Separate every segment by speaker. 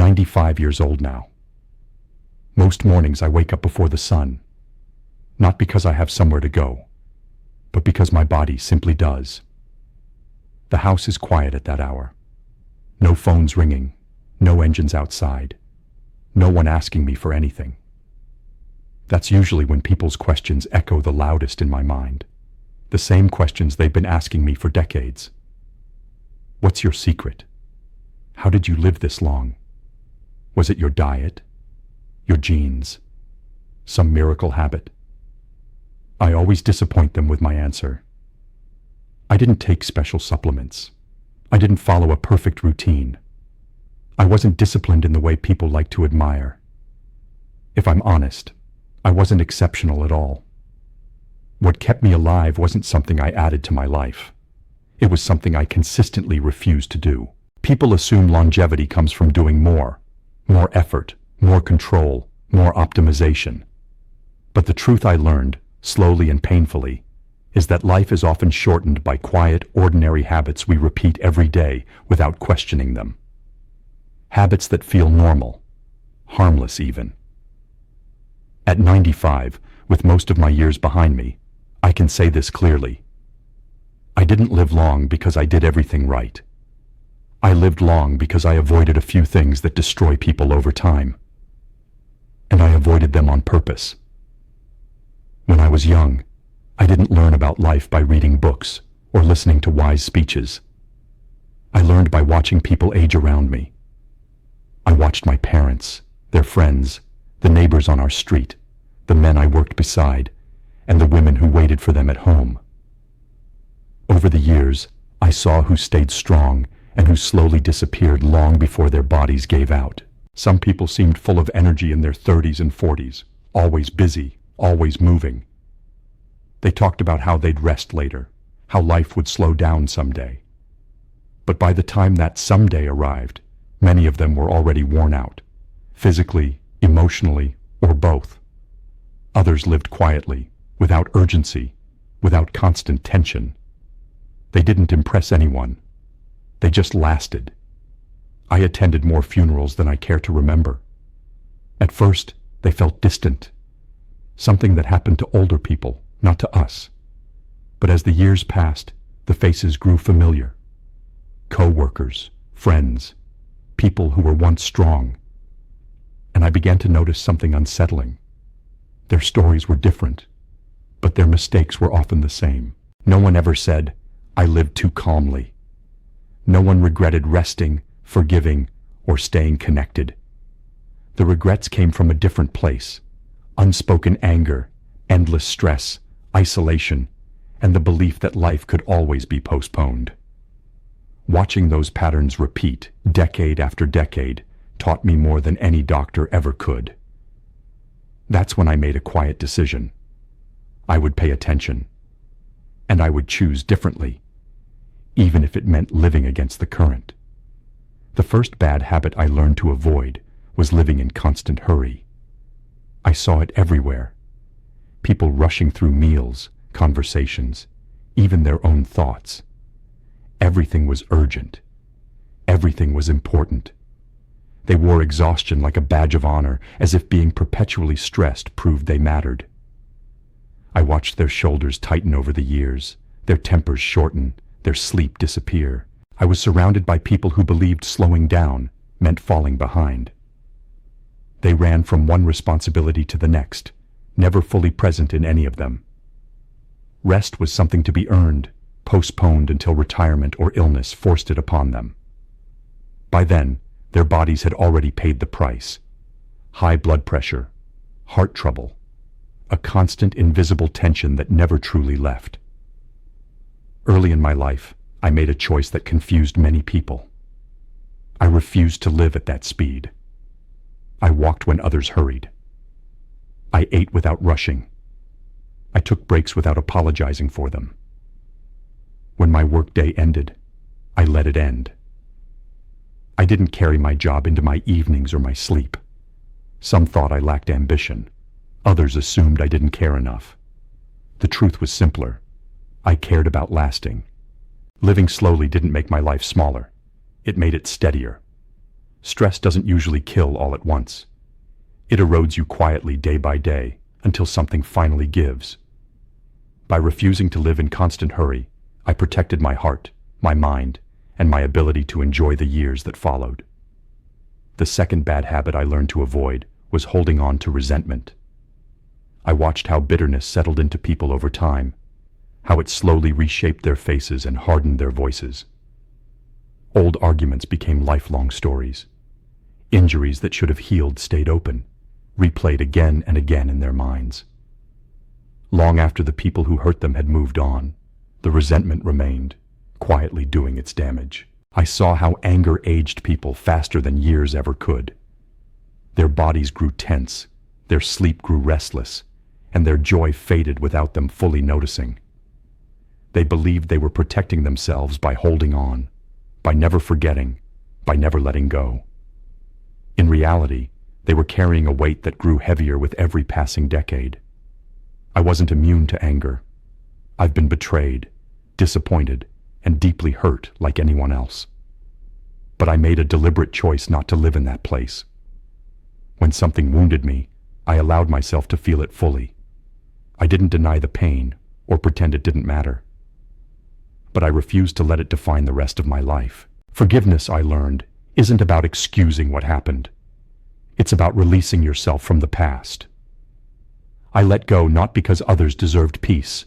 Speaker 1: 95 years old now. Most mornings I wake up before the sun, not because I have somewhere to go, but because my body simply does. The house is quiet at that hour. No phones ringing, no engines outside, no one asking me for anything. That's usually when people's questions echo the loudest in my mind, the same questions they've been asking me for decades. What's your secret? How did you live this long? Was it your diet? Your genes? Some miracle habit? I always disappoint them with my answer. I didn't take special supplements. I didn't follow a perfect routine. I wasn't disciplined in the way people like to admire. If I'm honest, I wasn't exceptional at all. What kept me alive wasn't something I added to my life. It was something I consistently refused to do. People assume longevity comes from doing more effort, more control, more optimization. But the truth I learned, slowly and painfully, is that life is often shortened by quiet, ordinary habits we repeat every day without questioning them. Habits that feel normal, harmless even. At 95, with most of my years behind me, I can say this clearly. I didn't live long because I did everything right. I lived long because I avoided a few things that destroy people over time. And I avoided them on purpose. When I was young, I didn't learn about life by reading books or listening to wise speeches. I learned by watching people age around me. I watched my parents, their friends, the neighbors on our street, the men I worked beside, and the women who waited for them at home. Over the years, I saw who stayed strong and who slowly disappeared long before their bodies gave out. Some people seemed full of energy in their 30s and 40s, always busy, always moving. They talked about how they'd rest later, how life would slow down someday. But by the time that someday arrived, many of them were already worn out, physically, emotionally, or both. Others lived quietly, without urgency, without constant tension. They didn't impress anyone. They just lasted. I attended more funerals than I care to remember. At first, they felt distant, something that happened to older people, not to us. But as the years passed, the faces grew familiar. Co-workers, friends, people who were once strong. And I began to notice something unsettling. Their stories were different, but their mistakes were often the same. No one ever said, "I lived too calmly." No one regretted resting, forgiving, or staying connected. The regrets came from a different place: unspoken anger, endless stress, isolation, and the belief that life could always be postponed. Watching those patterns repeat, decade after decade, taught me more than any doctor ever could. That's when I made a quiet decision. I would pay attention, and I would choose differently, even if it meant living against the current. The first bad habit I learned to avoid was living in constant hurry. I saw it everywhere. People rushing through meals, conversations, even their own thoughts. Everything was urgent. Everything was important. They wore exhaustion like a badge of honor, as if being perpetually stressed proved they mattered. I watched their shoulders tighten over the years, their tempers shorten, their sleep disappear. I was surrounded by people who believed slowing down meant falling behind. They ran from one responsibility to the next, never fully present in any of them. Rest was something to be earned, postponed until retirement or illness forced it upon them. By then, their bodies had already paid the price. High blood pressure, heart trouble, a constant invisible tension that never truly left. Early in my life, I made a choice that confused many people. I refused to live at that speed. I walked when others hurried. I ate without rushing. I took breaks without apologizing for them. When my workday ended, I let it end. I didn't carry my job into my evenings or my sleep. Some thought I lacked ambition. Others assumed I didn't care enough. The truth was simpler. I cared about lasting. Living slowly didn't make my life smaller. It made it steadier. Stress doesn't usually kill all at once. It erodes you quietly day by day until something finally gives. By refusing to live in constant hurry, I protected my heart, my mind, and my ability to enjoy the years that followed. The second bad habit I learned to avoid was holding on to resentment. I watched how bitterness settled into people over time, how it slowly reshaped their faces and hardened their voices. Old arguments became lifelong stories. Injuries that should have healed stayed open, replayed again and again in their minds. Long after the people who hurt them had moved on, the resentment remained, quietly doing its damage. I saw how anger aged people faster than years ever could. Their bodies grew tense, their sleep grew restless, and their joy faded without them fully noticing. They believed they were protecting themselves by holding on, by never forgetting, by never letting go. In reality, they were carrying a weight that grew heavier with every passing decade. I wasn't immune to anger. I've been betrayed, disappointed, and deeply hurt like anyone else. But I made a deliberate choice not to live in that place. When something wounded me, I allowed myself to feel it fully. I didn't deny the pain or pretend it didn't matter. But I refused to let it define the rest of my life. Forgiveness, I learned, isn't about excusing what happened. It's about releasing yourself from the past. I let go not because others deserved peace,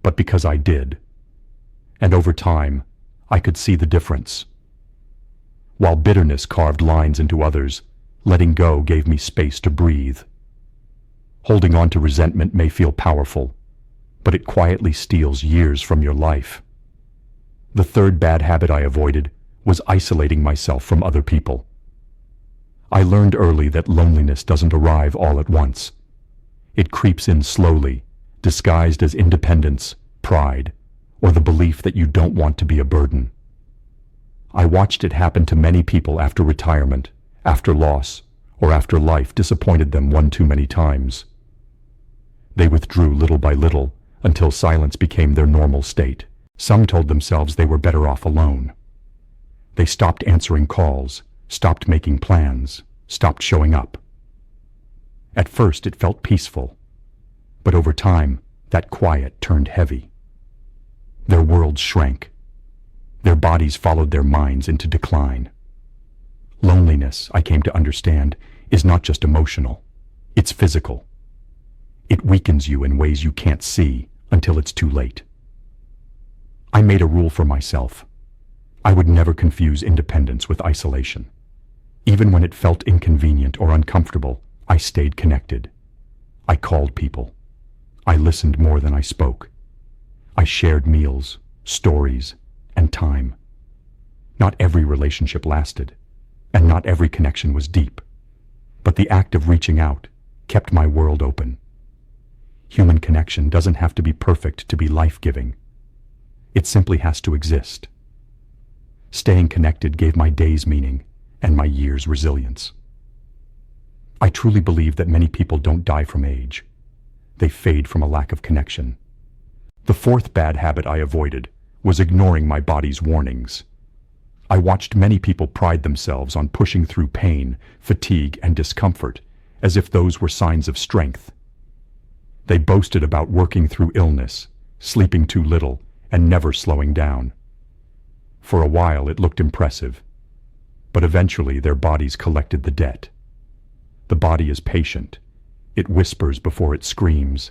Speaker 1: but because I did. And over time, I could see the difference. While bitterness carved lines into others, letting go gave me space to breathe. Holding on to resentment may feel powerful, but it quietly steals years from your life. The third bad habit I avoided was isolating myself from other people. I learned early that loneliness doesn't arrive all at once. It creeps in slowly, disguised as independence, pride, or the belief that you don't want to be a burden. I watched it happen to many people after retirement, after loss, or after life disappointed them one too many times. They withdrew little by little until silence became their normal state. Some told themselves they were better off alone. They stopped answering calls, stopped making plans, stopped showing up. At first it felt peaceful, but over time that quiet turned heavy. Their worlds shrank. Their bodies followed their minds into decline. Loneliness, I came to understand, is not just emotional. It's physical. It weakens you in ways you can't see until it's too late. I made a rule for myself. I would never confuse independence with isolation. Even when it felt inconvenient or uncomfortable, I stayed connected. I called people. I listened more than I spoke. I shared meals, stories, and time. Not every relationship lasted, and not every connection was deep. But the act of reaching out kept my world open. Human connection doesn't have to be perfect to be life-giving. It simply has to exist. Staying connected gave my days meaning and my years resilience. I truly believe that many people don't die from age. They fade from a lack of connection. The fourth bad habit I avoided was ignoring my body's warnings. I watched many people pride themselves on pushing through pain, fatigue, and discomfort as if those were signs of strength. They boasted about working through illness, sleeping too little, and never slowing down. For a while it looked impressive, but eventually their bodies collected the debt. The body is patient. It whispers before it screams.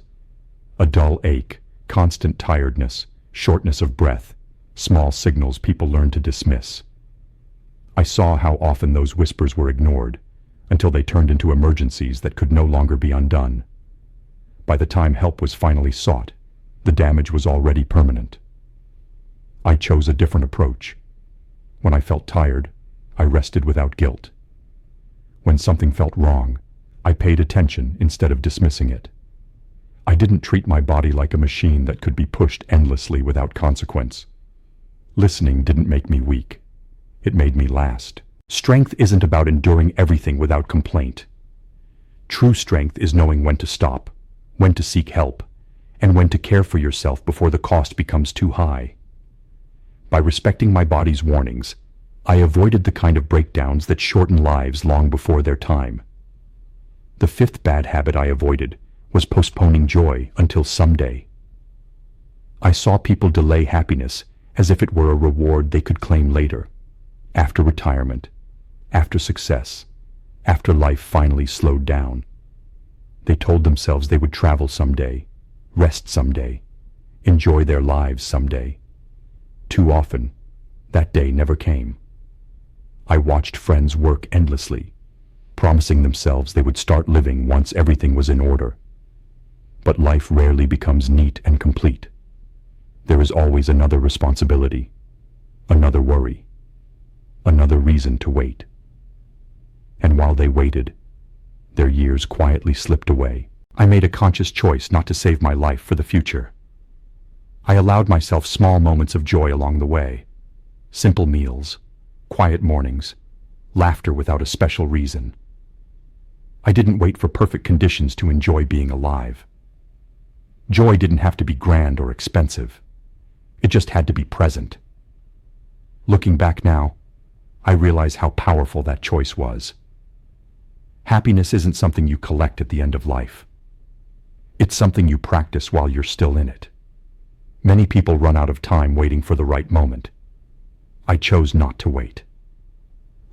Speaker 1: A dull ache, constant tiredness, shortness of breath, small signals people learn to dismiss. I saw how often those whispers were ignored, until they turned into emergencies that could no longer be undone. By the time help was finally sought, the damage was already permanent. I chose a different approach. When I felt tired, I rested without guilt. When something felt wrong, I paid attention instead of dismissing it. I didn't treat my body like a machine that could be pushed endlessly without consequence. Listening didn't make me weak. It made me last. Strength isn't about enduring everything without complaint. True strength is knowing when to stop, when to seek help, and when to care for yourself before the cost becomes too high. By respecting my body's warnings, I avoided the kind of breakdowns that shorten lives long before their time. The fifth bad habit I avoided was postponing joy until someday. I saw people delay happiness as if it were a reward they could claim later, after retirement, after success, after life finally slowed down. They told themselves they would travel someday, rest someday, enjoy their lives someday. Too often, that day never came. I watched friends work endlessly, promising themselves they would start living once everything was in order. But life rarely becomes neat and complete. There is always another responsibility, another worry, another reason to wait. And while they waited, their years quietly slipped away. I made a conscious choice not to save my life for the future. I allowed myself small moments of joy along the way. Simple meals, quiet mornings, laughter without a special reason. I didn't wait for perfect conditions to enjoy being alive. Joy didn't have to be grand or expensive. It just had to be present. Looking back now, I realize how powerful that choice was. Happiness isn't something you collect at the end of life. It's something you practice while you're still in it. Many people run out of time waiting for the right moment. I chose not to wait.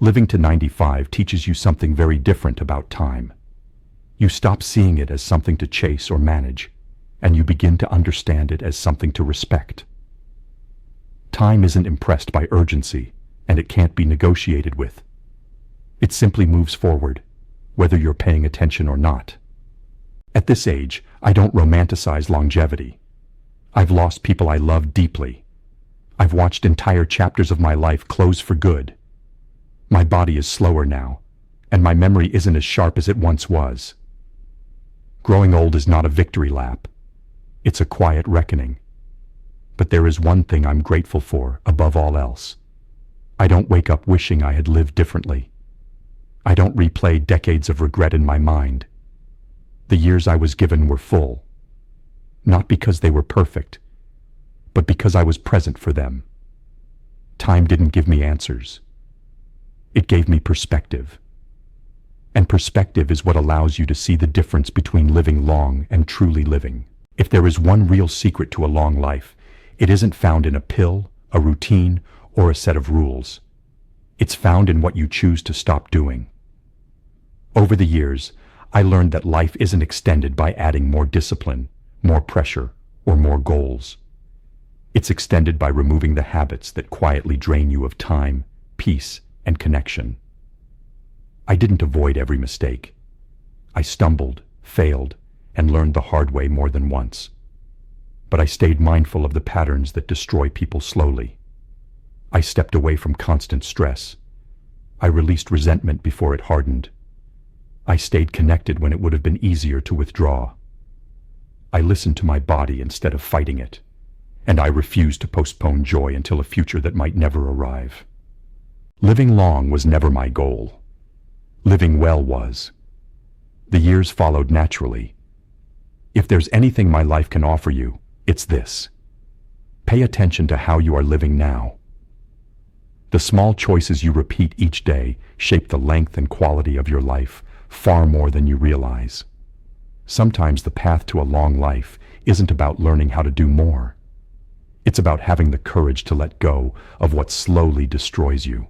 Speaker 1: Living to 95 teaches you something very different about time. You stop seeing it as something to chase or manage, and you begin to understand it as something to respect. Time isn't impressed by urgency, and it can't be negotiated with. It simply moves forward, whether you're paying attention or not. At this age, I don't romanticize longevity. I've lost people I love deeply. I've watched entire chapters of my life close for good. My body is slower now, and my memory isn't as sharp as it once was. Growing old is not a victory lap. It's a quiet reckoning. But there is one thing I'm grateful for above all else. I don't wake up wishing I had lived differently. I don't replay decades of regret in my mind. The years I was given were full, not because they were perfect, but because I was present for them. Time didn't give me answers. It gave me perspective. And perspective is what allows you to see the difference between living long and truly living. If there is one real secret to a long life, it isn't found in a pill, a routine, or a set of rules. It's found in what you choose to stop doing. Over the years, I learned that life isn't extended by adding more discipline, more pressure, or more goals. It's extended by removing the habits that quietly drain you of time, peace, and connection. I didn't avoid every mistake. I stumbled, failed, and learned the hard way more than once. But I stayed mindful of the patterns that destroy people slowly. I stepped away from constant stress. I released resentment before it hardened. I stayed connected when it would have been easier to withdraw. I listened to my body instead of fighting it, and I refused to postpone joy until a future that might never arrive. Living long was never my goal. Living well was. The years followed naturally. If there's anything my life can offer you, it's this. Pay attention to how you are living now. The small choices you repeat each day shape the length and quality of your life far more than you realize. Sometimes the path to a long life isn't about learning how to do more. It's about having the courage to let go of what slowly destroys you.